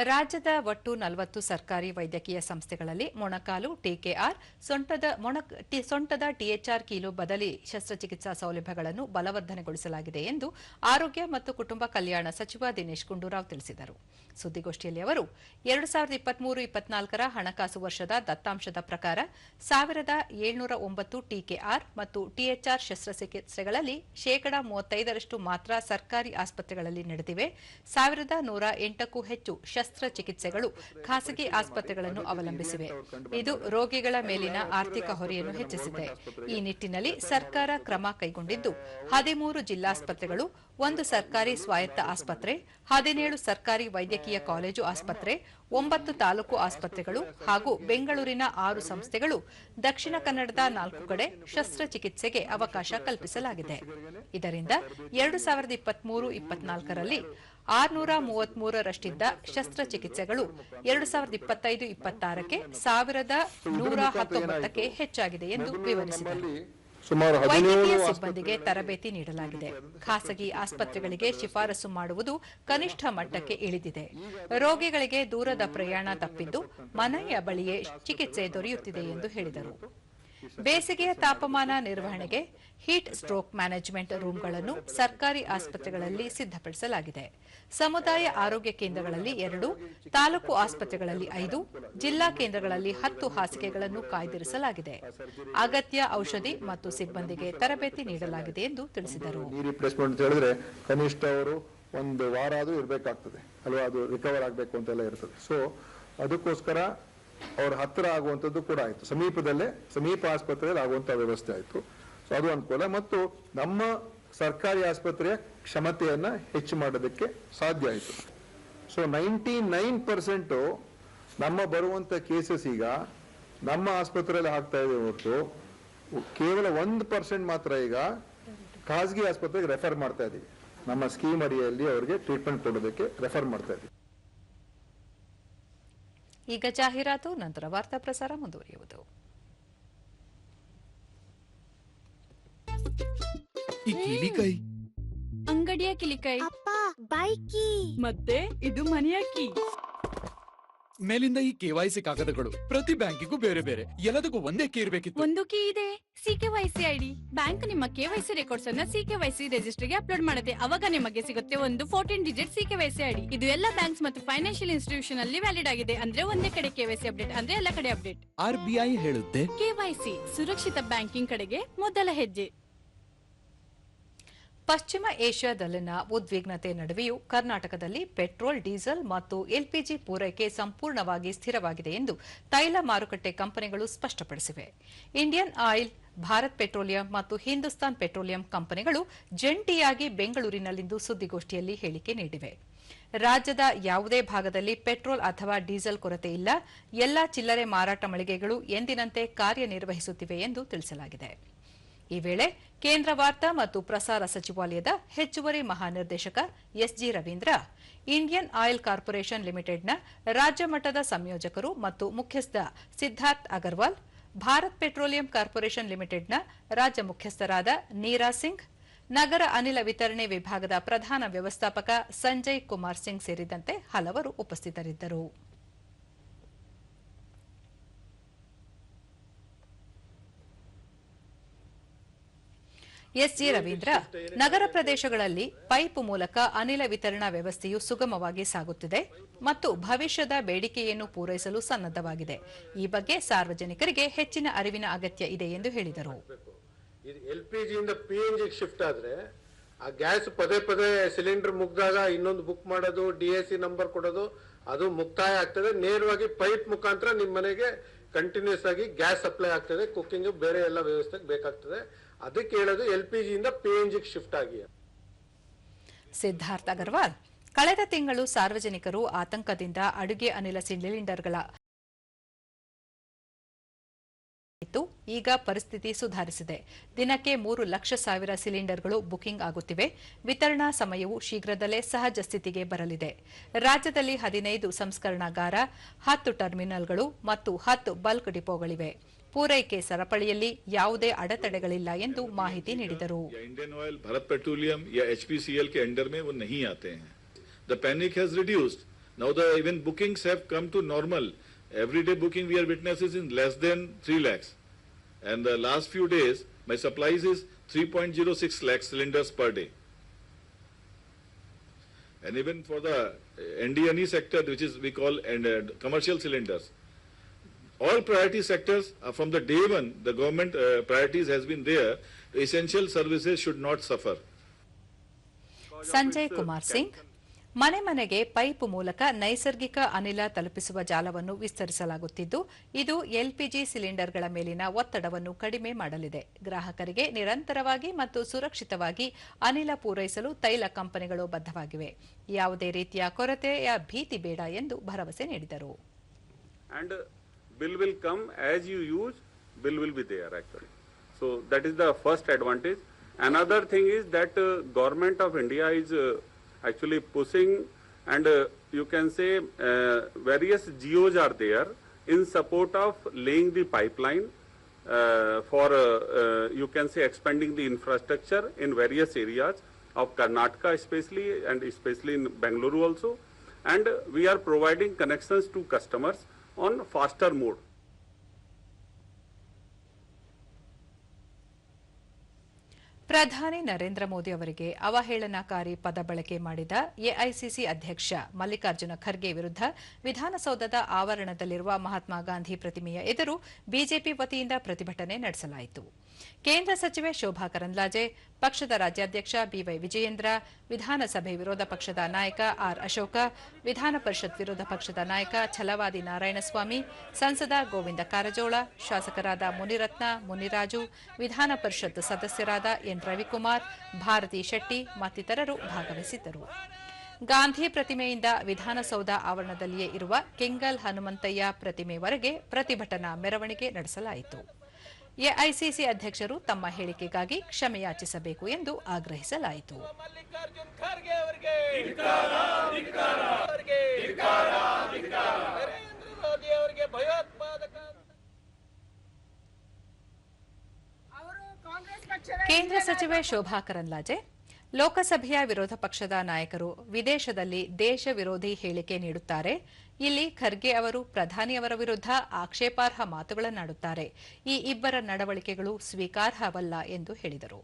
ರಾಜ್ಯದ ಒಟ್ಟು 40 ಸರ್ಕಾರಿ ವೈದ್ಯಕೀಯ ಸಂಸ್ಥೆಗಳಲ್ಲಿ ಮೊಣಕಾಲು, ಟಿಕೆಆರ್, ಸೊಂಟದ ಟಿಎಚ್ಆರ್ ಕೀಲು ಬದಲಿ ಶಸ್ತ್ರಚಿಕಿತ್ಸಾ ಸೌಲಭ್ಯಗಳನ್ನು ಬಲವರ್ಧನೆಗೊಳಿಸಲಾಗಿದೆ ಎಂದು ಆರೋಗ್ಯ ಮತ್ತು ಕುಟುಂಬ ಕಲ್ಯಾಣ ಸಚಿವ ದಿನೇಶ್ ಗುಂಡೂರಾವ್ ತಿಳಿಸಿದರು. ಸುದ್ದಿಗೋಷ್ಠಿಯಲ್ಲಿ ಅವರು 2023-24ರ ಹಣಕಾಸು ವರ್ಷದ ದತ್ತಾಂಶದ ಪ್ರಕಾರ 1,709 ಟಿಕೆಆರ್ ಮತ್ತು ಟಿಎಚ್ಆರ್ ಶಸ್ತ್ರಚಿಕಿತ್ಸೆಗಳಲ್ಲಿ 35% ಮಾತ್ರ ಸರ್ಕಾರಿ ಆಸ್ಪತ್ರೆಗಳಲ್ಲಿ ನಡೆದಿವೆ. 1,108ಕ್ಕೂ ಹೆಚ್ಚು ಶಸ್ತ್ರಚಿಕಿತ್ಸೆಗಳು ಖಾಸಗಿ ಆಸ್ಪತ್ರೆಗಳನ್ನು ಅವಲಂಬಿಸಿವೆ. ಇದು ರೋಗಿಗಳ ಮೇಲಿನ ಆರ್ಥಿಕ ಹೊರೆಯನ್ನು ಹೆಚ್ಚಿಸಿದೆ. ಈ ನಿಟ್ಟಿನಲ್ಲಿ ಸರ್ಕಾರ ಕ್ರಮ ಕೈಗೊಂಡಿದ್ದು 13 ಜಿಲ್ಲಾಸ್ಪತ್ರೆಗಳು, 1 ಸರ್ಕಾರಿ ಸ್ವಾಯತ್ತ ಆಸ್ಪತ್ರೆ, 17 ಸರ್ಕಾರಿ ವೈದ್ಯಕೀಯ ಕಾಲೇಜು ಆಸ್ಪತ್ರೆ, 9 ತಾಲೂಕು ಆಸ್ಪತ್ರೆಗಳು ಹಾಗೂ ಬೆಂಗಳೂರಿನ 6 ಸಂಸ್ಥೆಗಳು, ದಕ್ಷಿಣ ಕನ್ನಡದ 4 ಕಡೆ ಶಸ್ತ್ರಚಿಕಿತ್ಸೆಗೆ ಅವಕಾಶ ಕಲ್ಪಿಸಲಾಗಿದೆ. ಇದರಿಂದ 2023-24ರಲ್ಲಿ 633ರಷ್ಟಿದ್ದ ಶಸ್ತ್ರಚಿಕಿತ್ಸೆಗಳು 2025-26ಕ್ಕೆ 1,119ಕ್ಕೆ ಹೆಚ್ಚಾಗಿದೆ ಎಂದು ವಿವರಿಸಿದರು. ವೈದ್ಯಕೀಯ ಸಿಬ್ಬಂದಿಗೆ ತರಬೇತಿ ನೀಡಲಾಗಿದೆ. ಖಾಸಗಿ ಆಸ್ಪತ್ರೆಗಳಿಗೆ ಶಿಫಾರಸು ಮಾಡುವುದು ಕನಿಷ್ಠ ಮಟ್ಟಕ್ಕೆ ಇಳಿದಿದೆ. ರೋಗಿಗಳಿಗೆ ದೂರದ ಪ್ರಯಾಣ ತಪ್ಪಿದ್ದು ಮನೆಯ ಬಳಿಯೇ ಚಿಕಿತ್ಸೆ ದೊರೆಯುತ್ತಿದೆ ಎಂದು ಹೇಳಿದರು. ಬೇಸಿಗೆಯ ತಾಪಮಾನ ನಿರ್ವಹಣೆಗೆ ಹೀಟ್ ಸ್ಟ್ರೋಕ್ ಮ್ಯಾನೇಜ್ಮೆಂಟ್ ರೂಂಗಳನ್ನು ಸರ್ಕಾರಿ ಆಸ್ಪತ್ರೆಗಳಲ್ಲಿ ಸಿದ್ಧಪಡಿಸಲಾಗಿದೆ. ಸಮುದಾಯ ಆರೋಗ್ಯ ಕೇಂದ್ರಗಳಲ್ಲಿ 2, ತಾಲೂಕು ಆಸ್ಪತ್ರೆಗಳಲ್ಲಿ 5, ಜಿಲ್ಲಾ ಕೇಂದ್ರಗಳಲ್ಲಿ 10 ಹಾಸಿಗೆಗಳನ್ನು ಕಾಯ್ದಿರಿಸಲಾಗಿದೆ. ಅಗತ್ಯ ಔಷಧಿ ಮತ್ತು ಸಿಬ್ಬಂದಿಗೆ ತರಬೇತಿ ನೀಡಲಾಗಿದೆ ಎಂದು ತಿಳಿಸಿದರು. ಕನಿಷ್ಠ ಅವರು 1 ವಾರ ಆದ್ರೂ ಇರಬೇಕಾಗ್ತದೆ ಅಲ್ವಾ, ಅದು ರಿಕವರ್ ಆಗಬೇಕು ಅಂತೆಲ್ಲ ಇರ್ತದೆ. ಸೊ ಅದಕ್ಕೋಸ್ಕರ ಅವ್ರ ಹತ್ತಿರ ಆಗುವಂಥದ್ದು ಕೂಡ ಆಯಿತು, ಸಮೀಪ ಆಸ್ಪತ್ರೆಯಲ್ಲಿ ಆಗುವಂಥ ವ್ಯವಸ್ಥೆ ಆಯಿತು. ಸೊ ಅದು ಅನುಕೂಲ. ಮತ್ತು ನಮ್ಮ ಸರ್ಕಾರಿ ಆಸ್ಪತ್ರೆಯ ಕ್ಷಮತೆಯನ್ನ ಹೆಚ್ಚು ಮಾಡೋದಕ್ಕೆ ಸಾಧ್ಯ ಆಯಿತು. ಸೊ 99% ನಮ್ಮ ಬರುವಂತ ಕೇಸಸ್ ಈಗ ನಮ್ಮ ಆಸ್ಪತ್ರೆಯಲ್ಲಿ ಆಗ್ತಾ ಇದೆ ಹೊರತು ಕೇವಲ 1% ಮಾತ್ರ ಈಗ ಖಾಸಗಿ ಆಸ್ಪತ್ರೆಗೆ ರೆಫರ್ ಮಾಡ್ತಾ ಇದೀವಿ. ನಮ್ಮ ಸ್ಕೀಮ್ ಅಡಿಯಲ್ಲಿ ಅವರಿಗೆ ಟ್ರೀಟ್ಮೆಂಟ್ ಕೊಡೋದಕ್ಕೆ ರೆಫರ್ ಮಾಡ್ತಾ ಇದೀವಿ. ಈಗ ಜಾಹೀರಾತು, ನಂತರ ವಾರ್ತಾ ಪ್ರಸಾರ ಮುಂದುವರಿಯುವುದು. ಈ ಕೀಲಿಕೈ ಅಂಗಡಿಯ ಕಿಲಿಕೈ, ಅಪ್ಪ ಬೈಕಿ, ಮತ್ತೆ ಇದು ಮನೆಯ ಕೀ. ಮೇಲಿಂದ ಈ KYC ಕಾಗದಗಳು ಪ್ರತಿ ಬ್ಯಾಂಕಿಗೂ ಬೇರೆ ಬೇರೆ, ಎಲ್ಲದಕ್ಕೂ ಒಂದೇ ಕೀ ಇರಬೇಕಿತ್ತು. ಒಂದು ಕೀ ಇದೆ, CKYC ID. ಬ್ಯಾಂಕ್ ನಿಮ್ಮ KYC ರೆಕಾರ್ಡ್ಸ್ ಅನ್ನ CKYC ರಿಜಿಸ್ಟರ್ಗೆ ಅಪ್ಲೋಡ್ ಮಾಡುತ್ತೆ. ಅವಾಗ ನಿಮಗೆ ಸಿಗುತ್ತೆ ಒಂದು 14 ಡಿಜಿಟ್ CKYC ID. ಇದು ಎಲ್ಲ ಬ್ಯಾಂಕ್ಸ್ ಮತ್ತು ಫೈನಾನ್ಷಿಯಲ್ ಇನ್ಸ್ಟಿಟ್ಯೂಷನ್ ಅಲ್ಲಿ ವ್ಯಾಲಿಡ್ ಆಗಿದೆ. ಅಂದ್ರೆ ಒಂದೇ ಕಡೆ KYC ಅಪ್ಡೇಟ್, ಅಂದ್ರೆ ಎಲ್ಲ ಕಡೆ ಅಪ್ಡೇಟ್. RBI ಹೇಳುತ್ತೆ KYC ಸುರಕ್ಷಿತ ಬ್ಯಾಂಕಿಂಗ್ ಕಡೆಗೆ ಮೊದಲ ಹೆಜ್ಜೆ. ಪಶ್ಚಿಮ ಏಷ್ಯಾದಲ್ಲಿನ ಉದ್ವಿಗ್ನತೆ ನಡುವೆಯೂ ಕರ್ನಾಟಕದಲ್ಲಿ ಪೆಟ್ರೋಲ್, ಡೀಸೆಲ್ ಮತ್ತು LPG ಪೂರೈಕೆ ಸಂಪೂರ್ಣವಾಗಿ ಸ್ಥಿರವಾಗಿದೆ ಎಂದು ತೈಲ ಮಾರುಕಟ್ಟೆ ಕಂಪನಿಗಳು ಸ್ಪಷ್ಟಪಡಿಸಿವೆ. ಇಂಡಿಯನ್ ಆಯಿಲ್, ಭಾರತ್ ಪೆಟ್ರೋಲಿಯಂ ಮತ್ತು ಹಿಂದೂಸ್ತಾನ್ ಪೆಟ್ರೋಲಿಯಂ ಕಂಪನಿಗಳು ಜಂಟಿಯಾಗಿ ಬೆಂಗಳೂರಿನಲ್ಲಿಂದು ಸುದ್ದಿಗೋಷ್ಠಿಯಲ್ಲಿ ಹೇಳಿಕೆ ನೀಡಿವೆ. ರಾಜ್ಯದ ಯಾವುದೇ ಭಾಗದಲ್ಲಿ ಪೆಟ್ರೋಲ್ ಅಥವಾ ಡೀಸೆಲ್ ಕೊರತೆ ಇಲ್ಲ, ಎಲ್ಲಾ ಚಿಲ್ಲರೆ ಮಾರಾಟ ಮಳಿಗೆಗಳು ಎಂದಿನಂತೆ ಕಾರ್ಯನಿರ್ವಹಿಸುತ್ತಿವೆ ಎಂದು ತಿಳಿಸಲಾಗಿದೆ. ಈ ವೇಳೆ ಕೇಂದ್ರ ವಾರ್ತಾ ಮತ್ತು ಪ್ರಸಾರ ಸಚಿವಾಲಯದ ಹೆಚ್ಚುವರಿ ಮಹಾನಿರ್ದೇಶಕ SG Ravindra, Indian oil corporation ಲಿಮಿಟೆಡ್ನ ರಾಜ್ಯ ಮಟ್ಟದ ಸಂಯೋಜಕರು ಮತ್ತು ಮುಖ್ಯಸ್ಥ ಸಿದ್ಧಾರ್ಥ್ ಅಗರ್ವಾಲ್, ಭಾರತ್ ಪೆಟ್ರೋಲಿಯಂ ಕಾರ್ಪೊರೇಷನ್ ಲಿಮಿಟೆಡ್ನ ರಾಜ್ಯ ಮುಖ್ಯಸ್ಥರಾದ ನೀರಾ ಸಿಂಗ್, ನಗರ ಅನಿಲ ವಿತರಣೆ ವಿಭಾಗದ ಪ್ರಧಾನ ವ್ಯವಸ್ಥಾಪಕ ಸಂಜಯ್ ಕುಮಾರ್ ಸಿಂಗ್ ಸೇರಿದಂತೆ ಹಲವರು ಉಪಸ್ಥಿತರಿದ್ದರು. SG ರವೀಂದ್ರ, ನಗರ ಪ್ರದೇಶಗಳಲ್ಲಿ ಪೈಪ್ ಮೂಲಕ ಅನಿಲ ವಿತರಣಾ ವ್ಯವಸ್ಥೆಯು ಸುಗಮವಾಗಿ ಸಾಗುತ್ತಿದೆ ಮತ್ತು ಭವಿಷ್ಯದ ಬೇಡಿಕೆಯನ್ನು ಪೂರೈಸಲು ಸನ್ನದ್ಧವಾಗಿದೆ. ಈ ಬಗ್ಗೆ ಸಾರ್ವಜನಿಕರಿಗೆ ಹೆಚ್ಚಿನ ಅರಿವಿನ ಅಗತ್ಯ ಇದೆ ಎಂದು ಹೇಳಿದರು. LPG ಇಂದ PNG ಶಿಫ್ಟ್ ಆದ್ರೆ ಆ ಗ್ಯಾಸ್ ಪದೇ ಪದೇ ಸಿಲಿಂಡರ್ ಮುಗ್ದಾಗ ಇನ್ನೊಂದು ಬುಕ್ ಮಾಡೋದು, DAC ನಂಬರ್ ಕೊಡೋದು, ಅದು ಮುಕ್ತಾಯ ಆಗ್ತದೆ. ನೇರವಾಗಿ ಪೈಪ್ ಮುಖಾಂತರ ನಿಮ್ಮ ಮನೆಗೆ ಕಂಟಿನ್ಯೂಸ್ ಆಗಿ ಗ್ಯಾಸ್ ಸಪ್ಲೈ ಆಗ್ತದೆ. ಕುಕ್ಕಿಂಗ್ ಬೇರೆ ಎಲ್ಲ ವ್ಯವಸ್ಥೆಗೆ ಬೇಕಾಗ್ತದೆ. ಅದಕ್ಕೆ ಹೇಳೋದು LPG ಇಂದ PNG ಶಿಫ್ಟ್ ಆಗಿ. ಸಿದ್ಧಾರ್ಥ್ ಅಗರ್ವಾಲ್, ಕಳೆದ ತಿಂಗಳು ಸಾರ್ವಜನಿಕರು ಆತಂಕದಿಂದ ಅಡುಗೆ ಅನಿಲ ಸಿಲಿಂಡರ್ಗಳ ಈಗ ಪರಿಸ್ಥಿತಿ ಸುಧಾರಿಸಿದೆ. ದಿನಕ್ಕೆ 3 ಲಕ್ಷ ಸಿಲಿಂಡರ್ಗಳು ಬುಕಿಂಗ್ ಆಗುತ್ತಿವೆ. ವಿತರಣಾ ಸಮಯವು ಶೀಘ್ರದಲ್ಲೇ ಸಹಜ ಸ್ಥಿತಿಗೆ ಬರಲಿದೆ. ರಾಜ್ಯದಲ್ಲಿ 15 ಸಂಸ್ಕರಣಾಗಾರ, 10 ಟರ್ಮಿನಲ್ಗಳು ಮತ್ತು 10 ಬಲ್ಕ್ ಡಿಪೋಗಳಿವೆ. ಪೂರೈಕೆ ಸರಪಳಿಯಲ್ಲಿ ಯಾವುದೇ ಅಡೆತಡೆಗಳಿಲ್ಲ ಎಂದು ಮಾಹಿತಿ ನೀಡಿದರು. इंडियन ऑयल, भारत पेट्रोलियम या HPCL के अंडर में वो नहीं आते हैं. The panic has reduced. Now the even bookings have come to normal. Everyday booking we are witnesses in less than 3 lakhs. And the last few days my supplies is 3.06 lakh cylinders per day. And even for the ND&E sector, which is we call commercial cylinders, all priority sectors from the day one, the government priorities has been there. Essential services should not suffer. Sanjay Kumar Singh, ಮನೆ ಮನೆಗೆ ಪೈಪ್ ಮೂಲಕ ನೈಸರ್ಗಿಕ ಅನಿಲ ತಲುಪಿಸುವ ಜಾಲವನ್ನು ವಿಸ್ತರಿಸಲಾಗುತ್ತಿದ್ದು, ಇದು LPG ಸಿಲಿಂಡರ್ಗಳ ಮೇಲಿನ ಒತ್ತಡವನ್ನು ಕಡಿಮೆ ಮಾಡಲಿದೆ. ಗ್ರಾಹಕರಿಗೆ ನಿರಂತರವಾಗಿ ಮತ್ತು ಸುರಕ್ಷಿತವಾಗಿ ಅನಿಲ ಪೂರೈಸಲು ತೈಲ ಕಂಪನಿಗಳು ಬದ್ಧವಾಗಿವೆ. ಯಾವುದೇ ರೀತಿಯ ಕೊರತೆಯ ಭೀತಿ ಬೇಡ ಎಂದು ಭರವಸೆ ನೀಡಿದರು. Bill will come as you use, bill will be there actually. So that is the first advantage. Another thing is that government of India is actually pushing, and you can say various GOs are there in support of laying the pipeline for you can say expanding the infrastructure in various areas of Karnataka especially, and especially in Bangalore also, and we are providing connections to customers on faster mode. ಪ್ರಧಾನಿ ನರೇಂದ್ರ ಮೋದಿ ಅವರಿಗೆ ಅವಹೇಳನಕಾರಿ ಪದ ಬಳಕೆ ಮಾಡಿದ ಎಐಸಿಸಿ ಅಧ್ಯಕ್ಷ ಮಲ್ಲಿಕಾರ್ಜುನ ಖರ್ಗೆ ವಿರುದ್ಧ ವಿಧಾನಸೌಧದ ಆವರಣದಲ್ಲಿರುವ ಮಹಾತ್ಮ ಗಾಂಧಿ ಪ್ರತಿಮೆಯ ಎದುರು ಬಿಜೆಪಿ ವತಿಯಿಂದ ಪ್ರತಿಭಟನೆ ನಡೆಸಲಾಯಿತು. ಕೇಂದ್ರ ಸಚಿವೆ ಶೋಭಾ ಕರಂದ್ಲಾಜೆ, ಪಕ್ಷದ ರಾಜ್ಯಾಧ್ಯಕ್ಷ ಬಿವೈ ವಿಜಯೇಂದ್ರ, ವಿಧಾನಸಭೆ ವಿರೋಧ ಪಕ್ಷದ ನಾಯಕ ಆರ್ ಅಶೋಕ, ವಿಧಾನ ಪರಿಷತ್ ವಿರೋಧ ಪಕ್ಷದ ನಾಯಕ ಛಲವಾದಿ ನಾರಾಯಣಸ್ವಾಮಿ, ಸಂಸದ ಗೋವಿಂದ ಕಾರಜೋಳ, ಶಾಸಕರಾದ ಮುನಿರತ್ನ, ಮುನಿರಾಜು, ವಿಧಾನ ಪರಿಷತ್ ಸದಸ್ಯರಾದ ಎನ್ ರವಿಕುಮಾರ್, ಭಾರತಿ ಶೆಟ್ಟಿ ಮತ್ತಿತರರು ಭಾಗವಹಿಸಿದ್ದರು. ಗಾಂಧಿ ಪ್ರತಿಮೆಯಿಂದ ವಿಧಾನಸೌಧ ಆವರಣದಲ್ಲಿಯೇ ಇರುವ ಕೆಂಗಲ್ ಹನುಮಂತಯ್ಯ ಪ್ರತಿಮೆವರೆಗೆ ಪ್ರತಿಭಟನಾ ಮೆರವಣಿಗೆ ನಡೆಸಲಾಯಿತು. ಎಐಸಿಸಿ ಅಧ್ಯಕ್ಷರು ತಮ್ಮ ಹೇಳಿಕೆಗಾಗಿ ಕ್ಷಮೆಯಾಚಿಸಬೇಕು ಎಂದು ಆಗ್ರಹಿಸಲಾಯಿತು. ಭಯೋತ್ಪಾದಕ ಕೇಂದ್ರ ಸಚಿವೆ ಶೋಭಾ ಕರಂದ್ಲಾಜೆ ಲೋಕಸಭೆಯ ವಿರೋಧ ಪಕ್ಷದ ನಾಯಕರು ವಿದೇಶದಲ್ಲಿ ದೇಶ ವಿರೋಧಿ ಹೇಳಿಕೆ ನೀಡುತ್ತಾರೆ. ಇಲ್ಲಿ ಖರ್ಗೆ ಅವರು ಪ್ರಧಾನಿಯವರ ವಿರುದ್ಧ ಆಕ್ಷೇಪಾರ್ಹ ಮಾತುಗಳನ್ನಾಡುತ್ತಾರೆ. ಈ ಇಬ್ಬರ ನಡವಳಿಕೆಗಳು ಸ್ವೀಕಾರಾರ್ಹವಲ್ಲ ಎಂದು ಹೇಳಿದರು.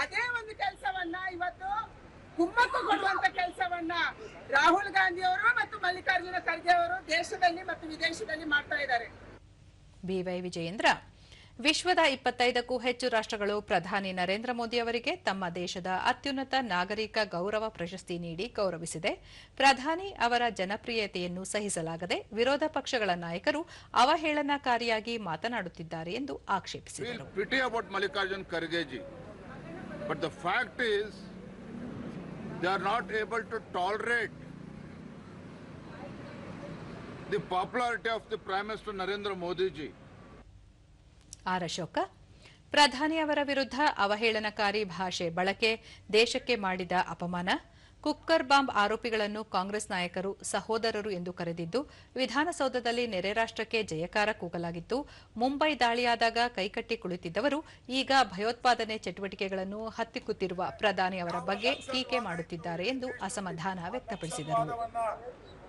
ಅದೇ ಒಂದು ಕೆಲಸವನ್ನ ಇವತ್ತು ಕುಮ್ಮಕ್ಕು ಕೊಡುವಂತ ಕೆಲಸವನ್ನ ರಾಹುಲ್ ಗಾಂಧಿ ಅವರು ಮತ್ತು ಮಲ್ಲಿಕಾರ್ಜುನ ಖರ್ಗೆ ಅವರು ದೇಶದಲ್ಲಿ ಮತ್ತು ವಿದೇಶದಲ್ಲಿ ಮಾಡ್ತಾ ಇದ್ದಾರೆ. ಬಿವೈ ವಿಜಯೇಂದ್ರ ವಿಶ್ವದ 25ಕ್ಕೂ ಹೆಚ್ಚು ರಾಷ್ಟ್ರಗಳು ಪ್ರಧಾನಿ ನರೇಂದ್ರ ಮೋದಿ ಅವರಿಗೆ ತಮ್ಮ ದೇಶದ ಅತ್ಯುನ್ನತ ನಾಗರಿಕ ಗೌರವ ಪ್ರಶಸ್ತಿ ನೀಡಿ ಗೌರವಿಸಿದೆ. ಪ್ರಧಾನಿ ಅವರ ಜನಪ್ರಿಯತೆಯನ್ನು ಸಹಿಸಲಾಗದೆ ವಿರೋಧ ಪಕ್ಷಗಳ ನಾಯಕರು ಅವಹೇಳನಕಾರಿಯಾಗಿ ಮಾತನಾಡುತ್ತಿದ್ದಾರೆ ಎಂದು ಆಕ್ಷೇಪಿಸಿದರು. Mallikarjun Kharge ji, but the fact is they are not able to tolerate the popularity of the prime minister Narendra Modi ji. R Ashoka ಪ್ರಧಾನಿಯವರ ವಿರುದ್ಧ ಅವಹೇಳನಕಾರಿ ಭಾಷೆ ಬಳಕೆ ದೇಶಕ್ಕೆ ಮಾಡಿದ ಅಪಮಾನ. ಕುಕ್ಕರ್ ಬಾಂಬ್ ಆರೋಪಿಗಳನ್ನು ಕಾಂಗ್ರೆಸ್ ನಾಯಕರು ಸಹೋದರರು ಎಂದು ಕರೆದಿದ್ದು ವಿಧಾನಸೌಧದಲ್ಲಿ ನೆರೆ ರಾಷ್ಟ್ರಕ್ಕೆ ಜಯಕಾರ ಕೂಗಲಾಗಿತ್ತು. ಮುಂಬೈ ದಾಳಿಯಾದಾಗ ಕೈಕಟ್ಟಿ ಕುಳಿತಿದ್ದವರು ಈಗ ಭಯೋತ್ಪಾದನೆ ಚಟುವಟಿಕೆಗಳನ್ನು ಹತ್ತಿಕ್ಕುತ್ತಿರುವ ಪ್ರಧಾನಿ ಅವರ ಬಗ್ಗೆ ಟೀಕೆ ಮಾಡುತ್ತಿದ್ದಾರೆ ಎಂದು ಅಸಮಾಧಾನ ವ್ಯಕ್ತಪಡಿಸಿದರು.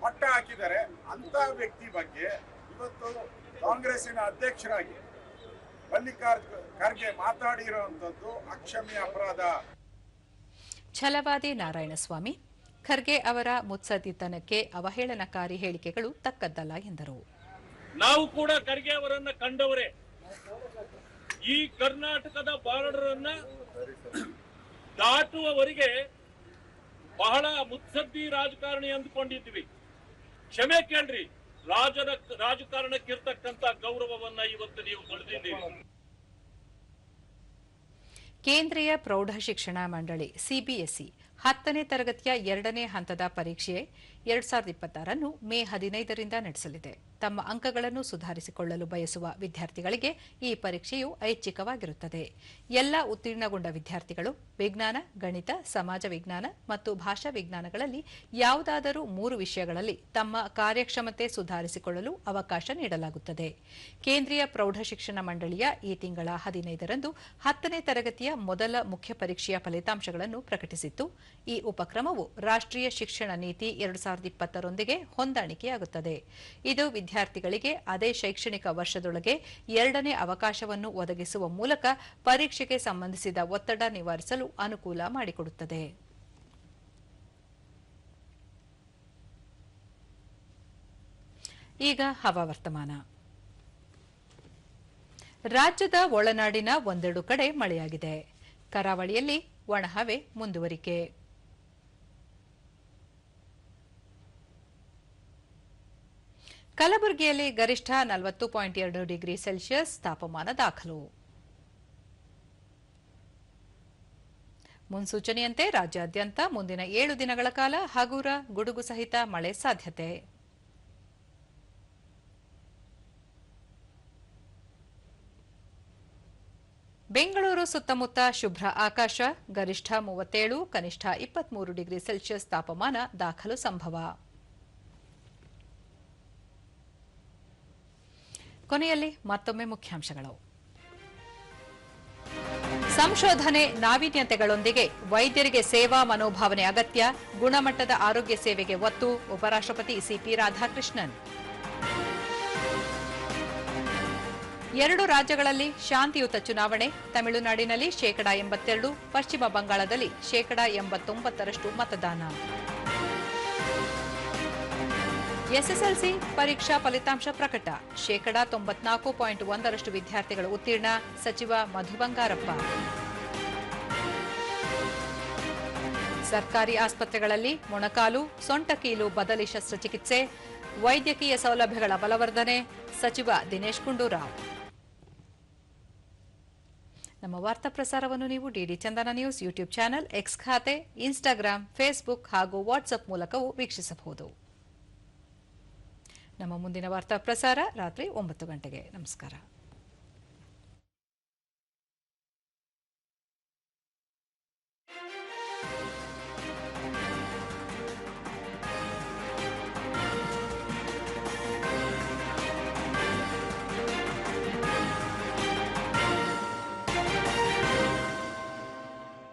ಮಟ್ಟ ಹಾಕಿದರೆ ಅಂತ ವ್ಯಕ್ತಿ ಬಗ್ಗೆ ಇವತ್ತು ಕಾಂಗ್ರೆಸ್ಸಿನ ಅಧ್ಯಕ್ಷರಾಗಿ ಮಲ್ಲಿಕಾರ್ಜುನ ಖರ್ಗೆ ಮಾತಾಡಿರುವಂತದ್ದು ಅಕ್ಷಮ್ಯ ಅಪರಾಧ. ಛಲವಾದಿ ನಾರಾಯಣಸ್ವಾಮಿ ಖರ್ಗೆ ಅವರ ಮುತ್ಸದ್ದಿತನಕ್ಕೆ ಅವಹೇಳನಕಾರಿ ಹೇಳಿಕೆಗಳು ತಕ್ಕದ್ದಲ್ಲ ಎಂದರು. ನಾವು ಕೂಡ ಖರ್ಗೆ ಅವರನ್ನ ಕಂಡವರೇ. ಈ ಕರ್ನಾಟಕದ ಬಾರ್ಡರ್ ಅನ್ನ ದಾಟುವವರಿಗೆ ಬಹಳ ಮುತ್ಸದ್ದಿ ರಾಜಕಾರಣಿ ಅಂದುಕೊಂಡಿದ್ವಿ. ಕ್ಷಮೆ ಕೇಳ್ರಿ, ರಾಜಕಾರಣಕ್ಕಿರ್ತಕ್ಕಂಥ ಗೌರವವನ್ನ ಇವತ್ತು ನೀವು ಕಳೆದಿದ್ದೀರಿ. ಕೇಂದ್ರೀಯ ಪ್ರೌಢಶಿಕ್ಷಣ ಮಂಡಳಿ ಸಿಬಿಎಸ್ಇ 10ನೇ ತರಗತಿಯ 2ನೇ ಹಂತದ ಪರೀಕ್ಷೆ 2026 ಮೇ 15ರಿಂದ ನಡೆಸಲಿದೆ. ತಮ್ಮ ಅಂಕಗಳನ್ನು ಸುಧಾರಿಸಿಕೊಳ್ಳಲು ಬಯಸುವ ವಿದ್ಯಾರ್ಥಿಗಳಿಗೆ ಈ ಪರೀಕ್ಷೆಯು ಐಚ್ಛಿಕವಾಗಿರುತ್ತದೆ. ಎಲ್ಲ ಉತ್ತೀರ್ಣಗೊಂಡ ವಿದ್ಯಾರ್ಥಿಗಳು ವಿಜ್ಞಾನ, ಗಣಿತ, ಸಮಾಜ ವಿಜ್ಞಾನ ಮತ್ತು ಭಾಷಾ ವಿಜ್ಞಾನಗಳಲ್ಲಿ ಯಾವುದಾದರೂ 3 ವಿಷಯಗಳಲ್ಲಿ ತಮ್ಮ ಕಾರ್ಯಕ್ಷಮತೆ ಸುಧಾರಿಸಿಕೊಳ್ಳಲು ಅವಕಾಶ ನೀಡಲಾಗುತ್ತದೆ. ಕೇಂದ್ರೀಯ ಪ್ರೌಢಶಿಕ್ಷಣ ಮಂಡಳಿಯ ಈ ತಿಂಗಳ 15ರಂದು 10ನೇ ತರಗತಿಯ ಮೊದಲ ಮುಖ್ಯ ಪರೀಕ್ಷೆಯ ಫಲಿತಾಂಶಗಳನ್ನು ಪ್ರಕಟಿಸಿತ್ತು. ಈ ಉಪಕ್ರಮವು ರಾಷ್ಟ್ರೀಯ ಶಿಕ್ಷಣ ನೀತಿ 2020ರೊಂದಿಗೆ ಹೊಂದಾಣಿಕೆಯಾಗುತ್ತದೆ. ಇದು ವಿದ್ಯಾರ್ಥಿಗಳಿಗೆ ಅದೇ ಶೈಕ್ಷಣಿಕ ವರ್ಷದೊಳಗೆ 2ನೇ ಅವಕಾಶವನ್ನು ಒದಗಿಸುವ ಮೂಲಕ ಪರೀಕ್ಷೆಗೆ ಸಂಬಂಧಿಸಿದ ಒತ್ತಡ ನಿವಾರಿಸಲು ಅನುಕೂಲ ಮಾಡಿಕೊಡುತ್ತದೆ. ಈಗ ಹವಾವರ್ತಮಾನ. ರಾಜ್ಯದ ಒಳನಾಡಿನ ಒಂದೆರಡು ಕಡೆ ಮಳೆಯಾಗಿದೆ. ಕರಾವಳಿಯಲ್ಲಿ ಒಣಹವೆ ಮುಂದುವರಿಕೆ. ಕಲಬುರಗಿಯಲ್ಲಿ ಗರಿಷ್ಠ 40.2 ಡಿಗ್ರಿ ಸೆಲ್ಸಿಯಸ್ ತಾಪಮಾನ ದಾಖಲು. ಮುನ್ಸೂಚನೆಯಂತೆ ರಾಜ್ಯಾದ್ಯಂತ ಮುಂದಿನ 7 ದಿನಗಳ ಕಾಲ ಹಗುರ ಗುಡುಗು ಸಹಿತ ಮಳೆ ಸಾಧ್ಯತೆ. ಬೆಂಗಳೂರು ಸುತ್ತಮುತ್ತ ಶುಭ್ರ ಆಕಾಶ, ಗರಿಷ್ಠ 37, ಕನಿಷ್ಠ 23 ಡಿಗ್ರಿ ಸೆಲ್ಸಿಯಸ್ ತಾಪಮಾನ ದಾಖಲು ಸಂಭವ. ಕೊನೆಯಲ್ಲಿ ಮತ್ತೊಮ್ಮೆ ಮುಖ್ಯಾಂಶಗಳು. ಸಂಶೋಧನೆ ನಾವೀನ್ಯತೆಗಳೊಂದಿಗೆ ವೈದ್ಯರಿಗೆ ಸೇವಾ ಮನೋಭಾವನೆ ಅಗತ್ಯ, ಗುಣಮಟ್ಟದ ಆರೋಗ್ಯ ಸೇವೆಗೆ ಒತ್ತು, ಉಪರಾಷ್ಟ್ರಪತಿ ಸಿಪಿ ರಾಧಾಕೃಷ್ಣನ್. 2 ರಾಜ್ಯಗಳಲ್ಲಿ ಶಾಂತಿಯುತ ಚುನಾವಣೆ, ತಮಿಳುನಾಡಿನಲ್ಲಿ 82%, ಪಶ್ಚಿಮ ಬಂಗಾಳದಲ್ಲಿ 89% ಮತದಾನ. ಎಸ್ಎಸ್ಎಲ್ಸಿ ಪರೀಕ್ಷಾ ಫಲಿತಾಂಶ ಪ್ರಕಟ, 94.1% ವಿದ್ಯಾರ್ಥಿಗಳು ಉತ್ತೀರ್ಣ, ಸಚಿವ ಮಧು ಬಂಗಾರಪ್ಪ. ಸರ್ಕಾರಿ ಆಸ್ಪತ್ರೆಗಳಲ್ಲಿ ಮೊಣಕಾಲು, ಸೊಂಟಕೀಲು ಬದಲಿ ಶಸ್ತ್ರಚಿಕಿತ್ಸೆ, ವೈದ್ಯಕೀಯ ಸೌಲಭ್ಯಗಳ ಬಲವರ್ಧನೆ, ಸಚಿವ ದಿನೇಶ್ ಗುಂಡೂರಾವ್. ನಮ್ಮ ವಾರ್ತಾ ಪ್ರಸಾರವನ್ನು ನೀವು ಡಿಡಿ ಚಂದನ ನ್ಯೂಸ್ ಯೂಟ್ಯೂಬ್ ಚಾನೆಲ್, ಎಕ್ಸ್ ಖಾತೆ, ಇನ್ಸ್ಟಾಗ್ರಾಂ, ಫೇಸ್ಬುಕ್ ಹಾಗೂ ವಾಟ್ಸ್ಆಪ್ ಮೂಲಕವೂ ವೀಕ್ಷಿಸಬಹುದು. ನಮ್ಮ ಮುಂದಿನ ವಾರ್ತಾ ಪ್ರಸಾರ ರಾತ್ರಿ 9 ಗಂಟೆಗೆ. ನಮಸ್ಕಾರ.